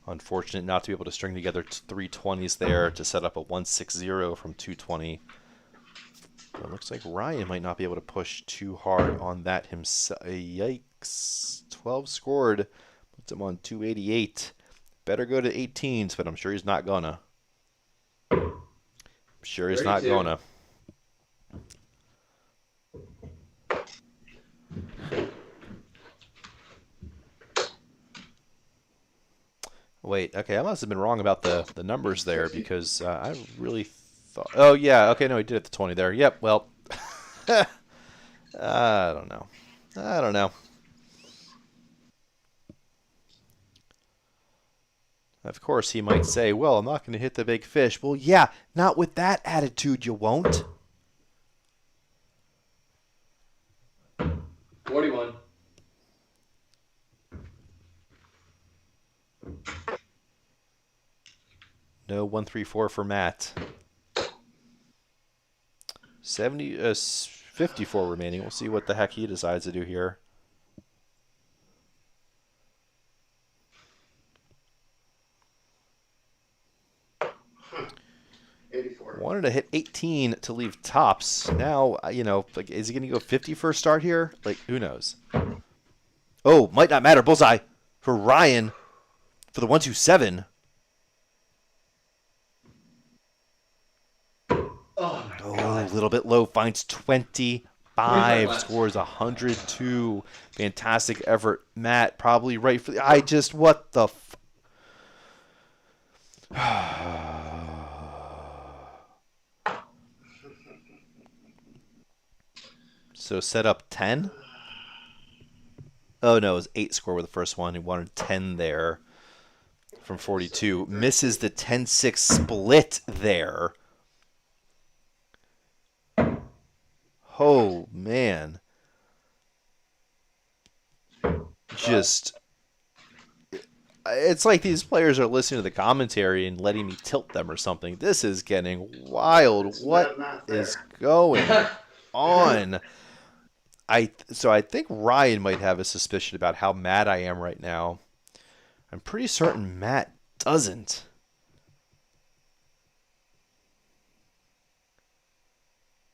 [SPEAKER 1] Unfortunate not to be able to string together 320s there to set up a 160 from 220. But it looks like Ryan might not be able to push too hard on that himself. Yikes. 12 scored. Puts him on 288. Better go to 18s, but I'm sure he's not gonna. I'm sure he's not
[SPEAKER 2] 32.
[SPEAKER 1] gonna. Wait, okay, I must have been wrong about the numbers there because I really thought... Oh, yeah, okay, no, he did it to 20 there. Yep, well, I don't know. I don't know. Of course, he might say, well, I'm not going to hit the big fish. Well, yeah, not with that attitude, you won't.
[SPEAKER 2] 41.
[SPEAKER 1] No 134 for Matt. 54 remaining. We'll see what the heck he decides to do here.
[SPEAKER 3] 84.
[SPEAKER 1] Wanted to hit 18 to leave tops. Now, you know, like, is he going to go 50 for a start here? Like, who knows? Oh, might not matter. Bullseye for Ryan for the 127.
[SPEAKER 2] Oh, my
[SPEAKER 1] Oh,
[SPEAKER 2] God.
[SPEAKER 1] a little bit low. Finds 25.
[SPEAKER 2] left.
[SPEAKER 1] Scores 102. Fantastic effort. Matt, probably right for the... I just... What the... So set up 10? Oh, no, it was 8 score with the first one. He wanted 10 there from 42. Misses the 10-6 split there. Oh, man. Just... It's like these players are listening to the commentary and letting me tilt them or something. This is getting wild.
[SPEAKER 3] It's
[SPEAKER 1] What
[SPEAKER 3] not
[SPEAKER 1] is
[SPEAKER 3] there.
[SPEAKER 1] going on? So I think Ryan might have a suspicion about how mad I am right now. I'm pretty certain Matt doesn't.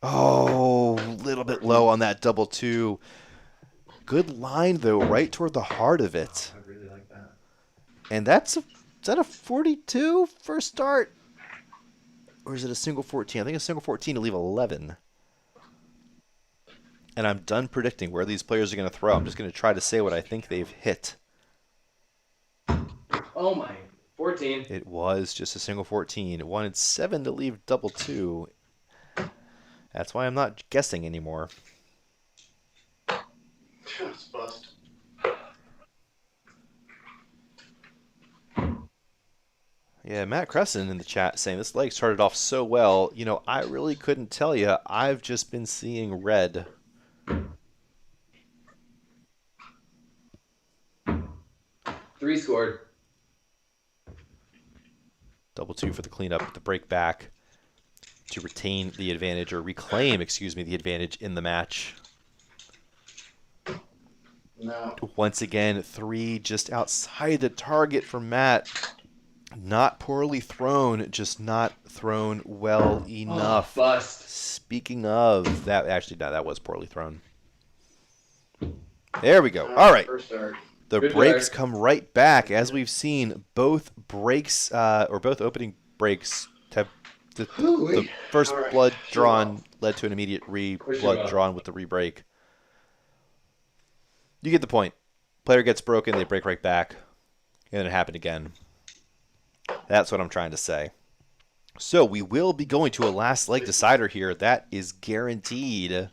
[SPEAKER 1] Oh, a little bit low on that double two. Good line, though, right toward the heart of it.
[SPEAKER 2] I really like that.
[SPEAKER 1] And is that a 42 for a start? Or is it a single 14? I think a single 14 to leave 11. And I'm done predicting where these players are going to throw. I'm just going to try to say what I think they've hit.
[SPEAKER 2] Oh, my. 14.
[SPEAKER 1] It was just a single 14. It wanted 7 to leave double two. That's why I'm not guessing anymore.
[SPEAKER 3] It's bust.
[SPEAKER 1] Yeah, Matt Crescent in the chat saying this leg started off so well. You know, I really couldn't tell you. I've just been seeing red.
[SPEAKER 2] Three scored.
[SPEAKER 1] Double two for the cleanup, the break back to retain the advantage, or reclaim, excuse me, the advantage in the match.
[SPEAKER 3] No.
[SPEAKER 1] Once again, 3 just outside the target for Matt. Not poorly thrown, just not thrown well enough.
[SPEAKER 2] Oh, bust.
[SPEAKER 1] Speaking of, that was poorly thrown. There we go. All right.
[SPEAKER 3] First start.
[SPEAKER 1] The
[SPEAKER 2] Good
[SPEAKER 1] breaks
[SPEAKER 2] work.
[SPEAKER 1] come right back. As we've seen, both breaks, or both opening breaks, have the
[SPEAKER 3] Hooey.
[SPEAKER 1] first
[SPEAKER 3] All right.
[SPEAKER 1] blood
[SPEAKER 3] Show
[SPEAKER 1] drawn
[SPEAKER 3] off.
[SPEAKER 1] led to an immediate
[SPEAKER 2] Push you
[SPEAKER 1] blood
[SPEAKER 2] up.
[SPEAKER 1] drawn with the re-break. You get the point. Player gets broken, they break right back, and then it happened again. That's what I'm trying to say. So we will be going to a last leg decider here. That is guaranteed.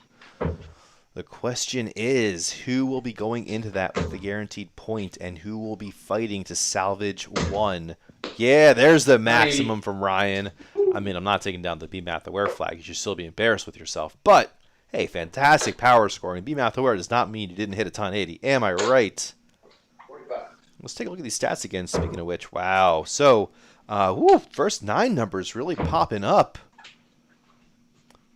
[SPEAKER 1] The question is, who will be going into that with the guaranteed point, and who will be fighting to salvage one? Yeah, there's the maximum from Ryan. I mean, I'm not taking down the B-Math Aware flag. You should still be embarrassed with yourself. But, hey, fantastic power scoring. B-Math Aware does not mean you didn't hit a ton 80. Am I right?
[SPEAKER 3] 45.
[SPEAKER 1] Let's take a look at these stats again, speaking of which. Wow. So, first 9 numbers really popping up.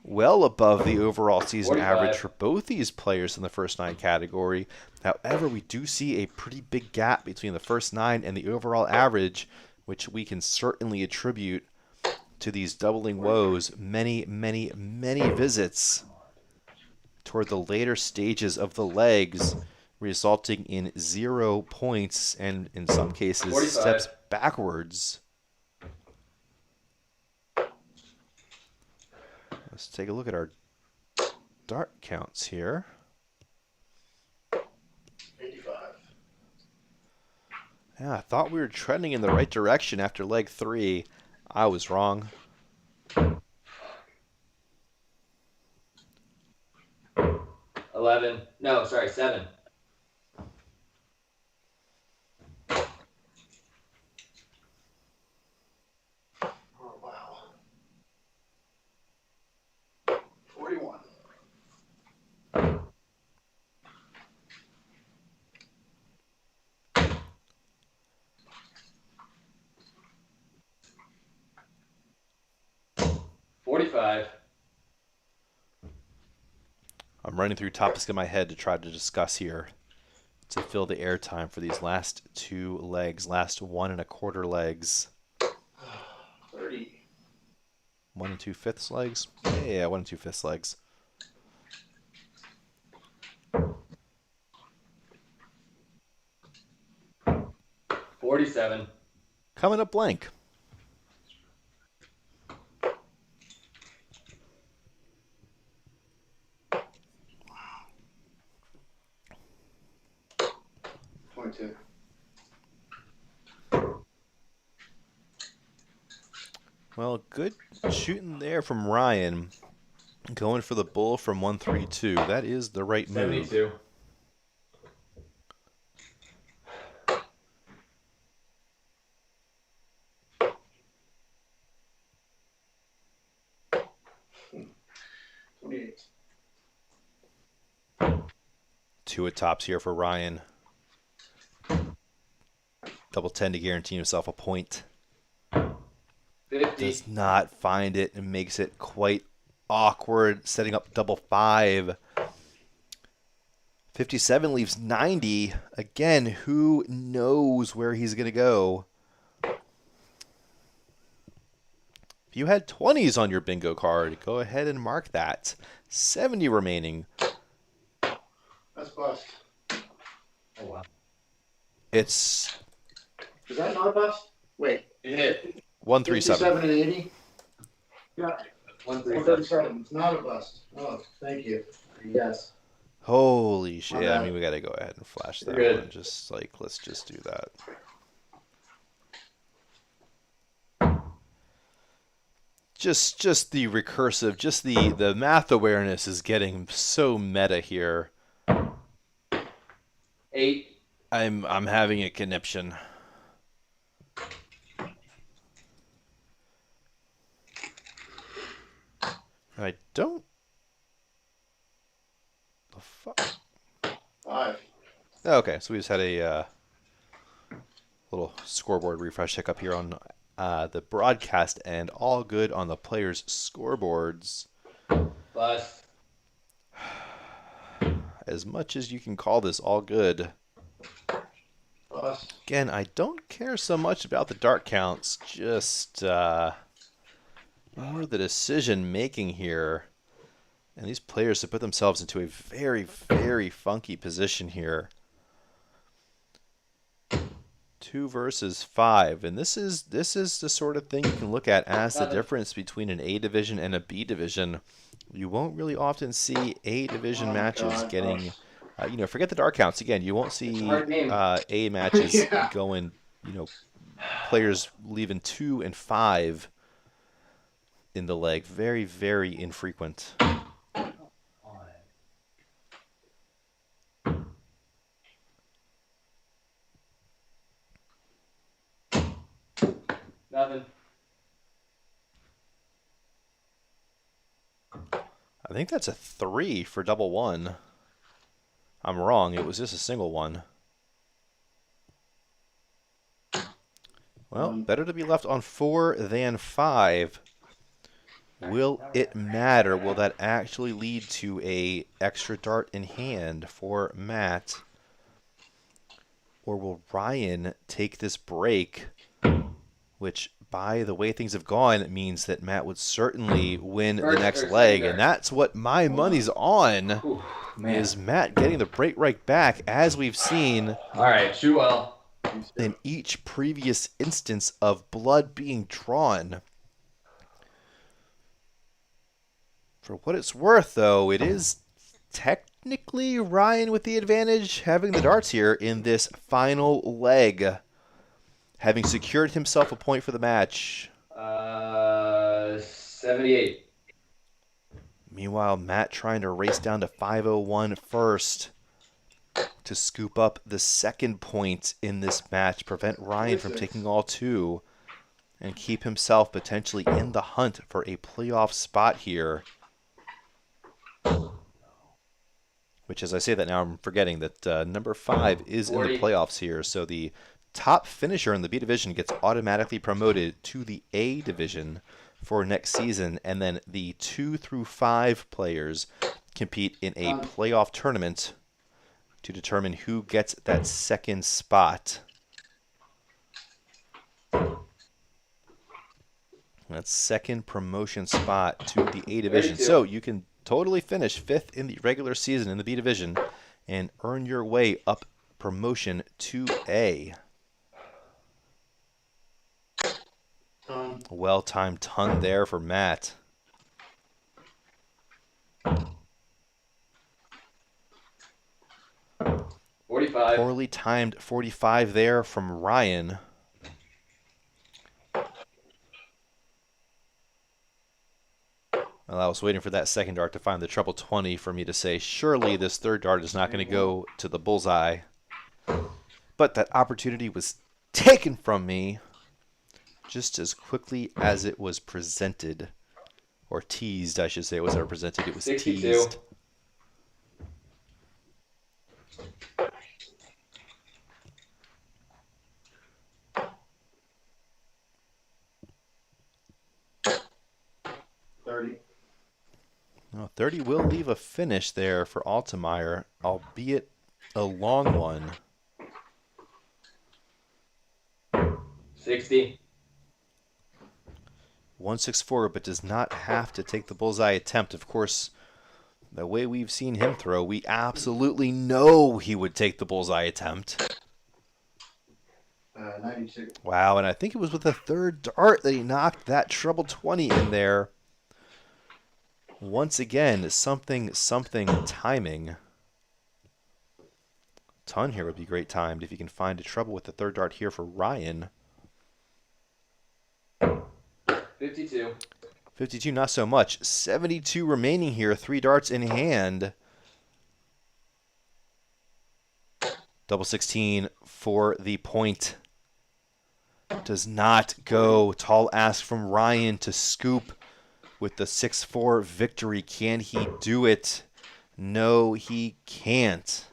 [SPEAKER 1] Well above the overall season
[SPEAKER 2] 45.
[SPEAKER 1] average for both these players in the first 9 category. However, we do see a pretty big gap between the first 9 and the overall average, which we can certainly attribute to these doubling woes. Many, many, many visits toward the later stages of the legs, resulting in 0 points and, in some cases,
[SPEAKER 2] 45.
[SPEAKER 1] steps backwards. Let's take a look at our dart counts here.
[SPEAKER 3] 85.
[SPEAKER 1] Yeah, I thought we were trending in the right direction after leg 3. I was wrong.
[SPEAKER 2] 11. No, sorry, 7.
[SPEAKER 3] Oh, wow. 41.
[SPEAKER 1] I'm running through topics in my head to try to discuss here to fill the airtime for these last 2 legs, last 1 1/4 legs.
[SPEAKER 3] 30.
[SPEAKER 1] 1 2/5 legs? Yeah, 1 2/5 legs.
[SPEAKER 2] $47.
[SPEAKER 1] Coming up blank. Well, good shooting there from Ryan. Going for the bull from 132. That is the right move.
[SPEAKER 2] 72.
[SPEAKER 1] Two at tops here for Ryan. Double 10 to guarantee himself a point.
[SPEAKER 2] 50.
[SPEAKER 1] Does not find it and makes it quite awkward, setting up double 5. 57 leaves 90. Again, who knows where he's going to go? If you had 20s on your bingo card, go ahead and mark that. 70 remaining.
[SPEAKER 3] That's bust.
[SPEAKER 2] Oh, wow.
[SPEAKER 1] It's
[SPEAKER 3] Is that not a bust? Wait.
[SPEAKER 2] You hit.
[SPEAKER 1] 137.
[SPEAKER 3] 57 and 80? Yeah.
[SPEAKER 2] 137.
[SPEAKER 3] 137. It's not a bust. Oh, thank you. Yes.
[SPEAKER 1] Holy shit.
[SPEAKER 3] My
[SPEAKER 1] Yeah, I
[SPEAKER 3] bad.
[SPEAKER 1] mean, we got to go ahead and flash that
[SPEAKER 2] You're good.
[SPEAKER 1] one. Just like, let's just do that. Just the recursive, just the math awareness is getting so meta here.
[SPEAKER 2] 8.
[SPEAKER 1] I'm having a conniption. I don't. The fuck.
[SPEAKER 3] 5.
[SPEAKER 1] Okay, so we just had a little scoreboard refresh hiccup here on the broadcast end. All good on the players' scoreboards.
[SPEAKER 2] Bust.
[SPEAKER 1] As much as you can call this all good.
[SPEAKER 3] Bust.
[SPEAKER 1] Again, I don't care so much about the dart counts, just more the decision making here. And these players have put themselves into a very, very funky position here. 2 versus 5, and this is the sort of thing you can look at as the difference between an A division and a B division. You won't really often see A division matches getting, forget the dark counts again. You won't see A matches going, players leaving 2 and 5 in the leg. Very, very infrequent.
[SPEAKER 2] Nothing.
[SPEAKER 1] I think that's a 3 for double 1. I'm wrong. It was just a single 1. Well, better to be left on 4 than 5. Will it matter? Will that actually lead to a extra dart in hand for Matt? Or will Ryan take this break, which by the way things have gone means that Matt would certainly win the next leg, and that's what my money's on. Is Matt getting the break right back, as we've seen
[SPEAKER 2] shoot well.
[SPEAKER 1] in each previous instance of blood being drawn. For what it's worth, though, it is technically Ryan with the advantage, having the darts here in this final leg, having secured himself a point for the match.
[SPEAKER 2] 78.
[SPEAKER 1] Meanwhile, Matt trying to race down to 501 first to scoop up the second point in this match, prevent Ryan from taking all 2, and keep himself potentially in the hunt for a playoff spot here. Which, as I say that now, I'm forgetting that number 5 is in the playoffs here. So the top finisher in the B division gets automatically promoted to the A division for next season. And then the 2 through 5 players compete in a playoff tournament to determine who gets that second spot. That second promotion spot to the A division. So you can totally finish 5th in the regular season in the B division and earn your way up promotion to A. Well-timed ton there for Matt.
[SPEAKER 2] 45.
[SPEAKER 1] Poorly timed 45 there from Ryan. Well, I was waiting for that second dart to find the treble 20 for me to say, surely this third dart is not going to go to the bullseye. But that opportunity was taken from me just as quickly as it was presented. Or teased, I should say. It was never presented, it was
[SPEAKER 2] 62.
[SPEAKER 1] teased. Well, 30 will leave a finish there for Altemeier, albeit a long one.
[SPEAKER 2] 60.
[SPEAKER 1] 164, but does not have to take the bullseye attempt. Of course, the way we've seen him throw, we absolutely know he would take the bullseye attempt.
[SPEAKER 3] 96.
[SPEAKER 1] Wow, and I think it was with the third dart that he knocked that treble 20 in there. Once again, something timing. Ton here would be great timed if you can find a treble with the third dart here for Ryan.
[SPEAKER 2] 52.
[SPEAKER 1] 52, not so much. 72 remaining here, 3 darts in hand. Double 16 for the point. Does not go. Tall ask from Ryan to scoop with the 6-4 victory. Can he do it? No, he can't.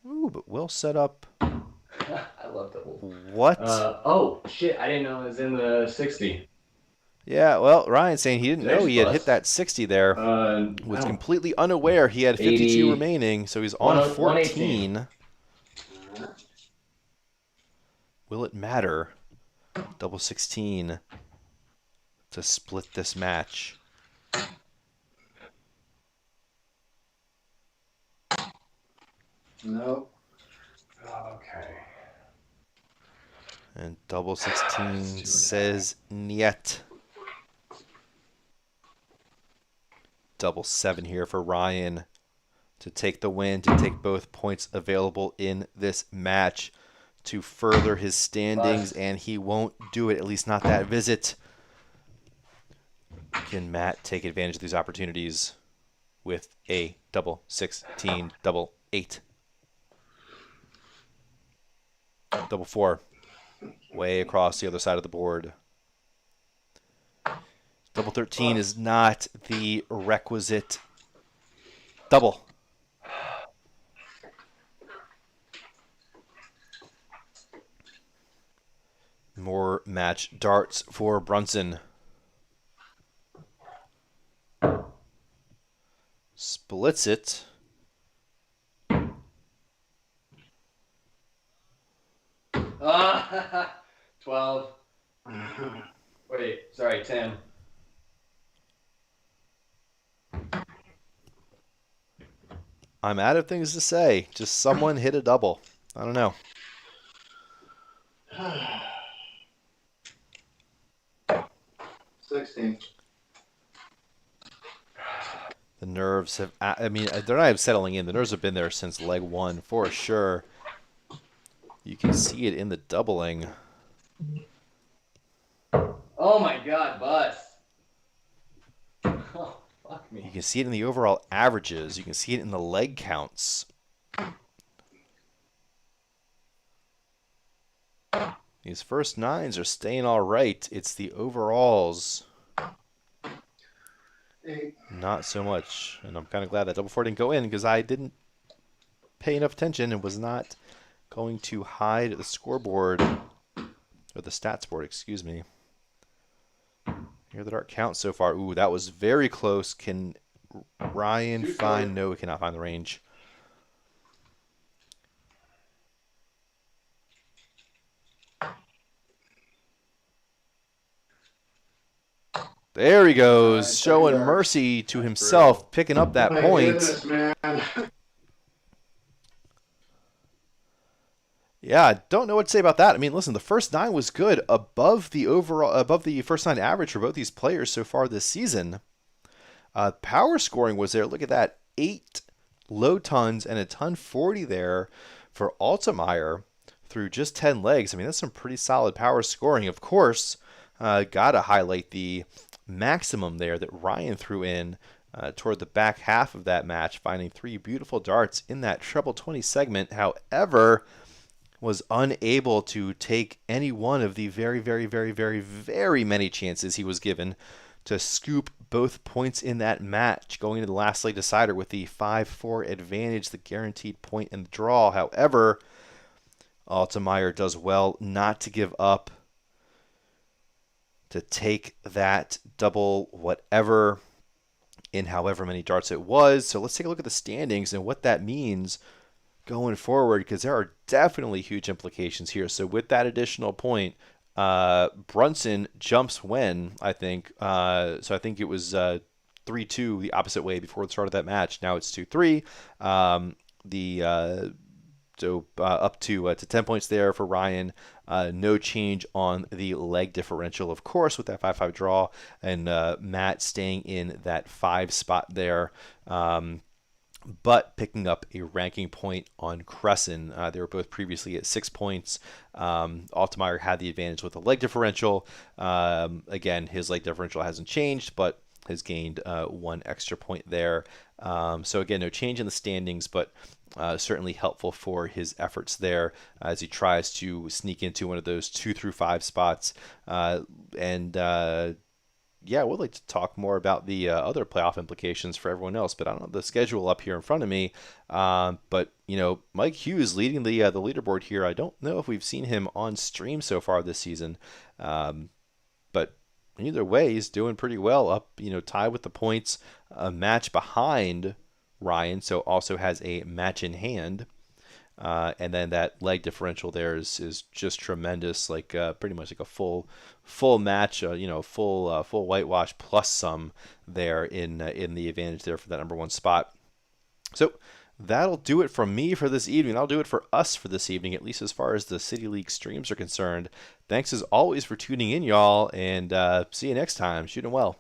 [SPEAKER 1] Ooh, but we'll set up.
[SPEAKER 2] I love double.
[SPEAKER 1] What?
[SPEAKER 2] Oh, shit. I didn't know it was in the 60.
[SPEAKER 1] Yeah, well, Ryan's saying he didn't know he had hit
[SPEAKER 2] Bust.
[SPEAKER 1] that 60 there. Was completely unaware he had 52
[SPEAKER 2] 80,
[SPEAKER 1] remaining, so he's on 14. Will it matter? Double 16 to split this match.
[SPEAKER 3] No.
[SPEAKER 2] Okay.
[SPEAKER 1] And double 16 says niet. Double 7 here for Ryan to take the win, to take both points available in this match to further his standings,
[SPEAKER 2] Bust.
[SPEAKER 1] and he won't do it, at least not that visit. Can Matt take advantage of these opportunities with a double 16, double 8, double 4, way across the other side of the board? Double 13 is not the requisite double. More match darts for Brunson. Splits it.
[SPEAKER 2] Ah, 12. Wait, sorry, 10.
[SPEAKER 1] I'm out of things to say. Just someone hit a double. I don't know.
[SPEAKER 3] 16.
[SPEAKER 1] The nerves have, I mean, they're not even settling in. The nerves have been there since leg 1 for sure. You can see it in the doubling.
[SPEAKER 2] Oh my god, bust. Oh, fuck
[SPEAKER 1] You
[SPEAKER 2] me.
[SPEAKER 1] can see it in the overall averages. You can see it in the leg counts. These first 9s are staying all right. It's the overalls.
[SPEAKER 3] 8.
[SPEAKER 1] Not so much. And I'm kind of glad that double 4 didn't go in because I didn't pay enough attention and was not going to hide the scoreboard, or the stats board, excuse me. Here the dart count so far. Ooh, that was very close. Can Ryan find? No, he cannot find the range. There he goes, showing mercy to himself, picking up that
[SPEAKER 3] My
[SPEAKER 1] point.
[SPEAKER 3] goodness, man.
[SPEAKER 1] Yeah, I don't know what to say about that. I mean, listen, the first 9 was good, above the first 9 average for both these players so far this season. Power scoring was there. Look at that, 8 low tons and a ton 40 there for Altemeier through just 10 legs. I mean, that's some pretty solid power scoring. Of course, gotta highlight the maximum there that Ryan threw in toward the back half of that match, finding 3 beautiful darts in that treble 20 segment. However, was unable to take any one of the very, very, very, very, very many chances he was given to scoop both points in that match, going into the last leg decider with the 5-4 advantage, the guaranteed point in the draw. However, Altemeier does well not to give up, to take that double whatever in however many darts it was. So let's take a look at the standings and what that means going forward, because there are definitely huge implications here. So with that additional point, Brunson jumps when, I think. So I think it was 3-2 the opposite way before the start of that match. Now it's 2-3. So up to 10 points there for Ryan. No change on the leg differential, of course, with that 5-5 draw. And Matt staying in that 5 spot there. But picking up a ranking point on Crescent. They were both previously at 6 points. Altemeier had the advantage with the leg differential. Again, his leg differential hasn't changed, but has gained 1 extra point there. So again, no change in the standings, but certainly helpful for his efforts there as he tries to sneak into one of those 2 through 5 spots. Yeah, I would like to talk more about the other playoff implications for everyone else, but I don't have the schedule up here in front of me. But, you know, Mike Hughes leading the leaderboard here. I don't know if we've seen him on stream so far this season. But either way, he's doing pretty well, up, tied with the points, a match behind Ryan, so also has a match in hand. And then that leg differential there is just tremendous, like pretty much like a full match, full whitewash plus some there in the advantage there for that number 1 spot. So that'll do it from me for this evening. That'll do it for us for this evening, at least as far as the City League streams are concerned. Thanks as always for tuning in, y'all, and see you next time. Shooting well.